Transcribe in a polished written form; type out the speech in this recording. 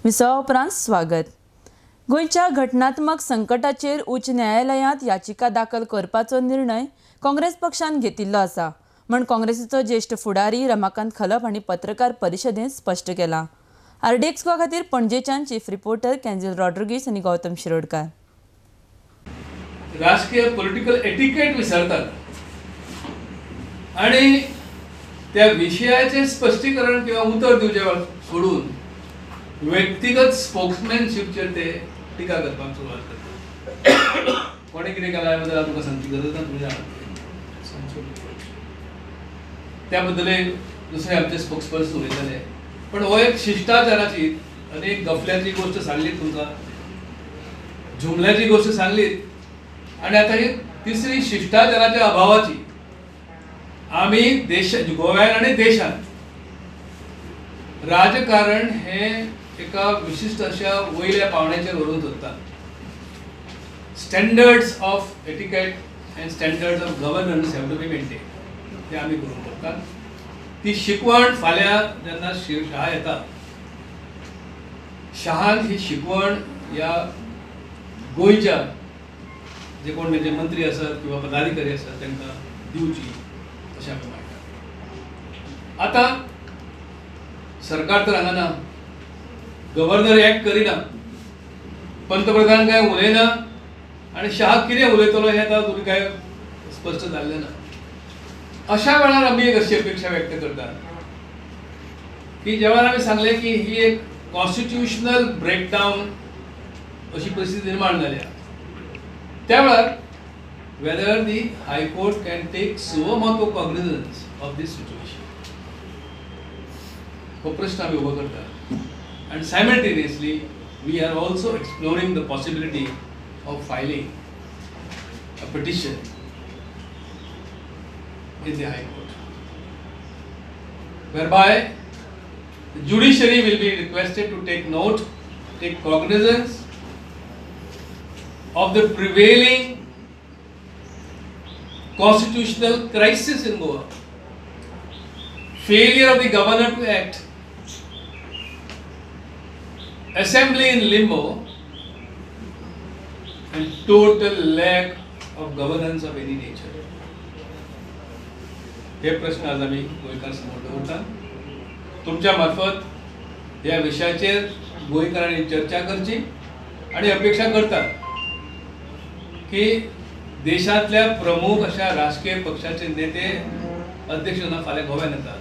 मिसळ उपरांत स्वागत। गोंयच्या घटनात्मक संकटाचेर उच्च न्यायालयांत याचिका दाखल करपाचो निर्णय काँग्रेस पक्षान घेतिल्लो आसा म्हण काँग्रेसीचो ज्येष्ठ फुडारी रमाकांत खलप हांणी पत्रकार परिशदेंत स्पश्ट केलां। RD एक्सको खातीर पणजेच्यान चीफ रिपोर्टर केंजिल रॉड्रिगीस आनी गौतम शिरोडकार। राजकीय पॉलिटिकल एटिकेट विसरतात आणि त्या विषयाचे स्पष्टीकरण किंवा उत्तर दिवचे सोडून व्यक्तिगत स्पोक्समॅनशिपचेर ते टिका करपाक सुरवात करतात। कोणी कितें केला बद्दल तुका सांगची गरज ना, तुमी जाणा त्या बद्दल दुसरे आमचे स्पोक्सपर्सन उलयताले, पण हो एक शिष्टाचाराची आनी एक गफल्याची गोष्ट सांगली तुमकां, जुमल्याची गोष्ट सांगली आणि आता ही तिसरी शिष्टाचाराच्या अभावाची आम्ही गोव्यान आणि देशात राजकारण हे एका विशिष्ट अशा वयल्या पावण्याचेर व्हरून धरतात। Standards of etiquette and standards of governance have to be maintain हे आम्ही करून करतात। ती शिकवण फाल्यां जेन्ना शाह येता, शाहान ही शिकवण या गोंयच्या जे कोण म्हणजे मंत्री असतात किंवा पदाधिकारी असतात तांकां दिवची अशें आमी मागतात। आता सरकार तर हांगा ना, गव्हर्नर एक्ट करिना, पंतप्रधान काय उलयना आणि शाह कितें उलयतलो हें आतां तुमी काय स्पश्ट जाल्लें ना। अशा वेळार आमी एक अशी अपेक्षा व्यक्त करतात की जेव्हा आमी सांगलें की ही एक कॉन्स्टिट्यूशनल ब्रेकडावन अशी परिस्थिती निर्माण जाल्या, त्या वेळार whether the High Court can take suo motu cognizance of this situation. हो प्रश्न आम्ही उभा करतात and simultaneously we are also exploring the possibility of filing a petition in the High Court whereby the judiciary will be requested to take cognizance of the prevailing constitutional crisis in Goa, failure of the governor to act, assembly in limbo, and total lack of governance of any nature. हे प्रश्न आज आम्ही गोंयकार समोर दवरतात। तुमच्या मार्फत ह्या विशयाचेर गोंयकारांनी चर्चा करची आणि अपेक्षा करतात की देशातल्या प्रमुख अशा राजकीय पक्षाचे नेते अध्यक्ष फाल्यां गोव्यान येतात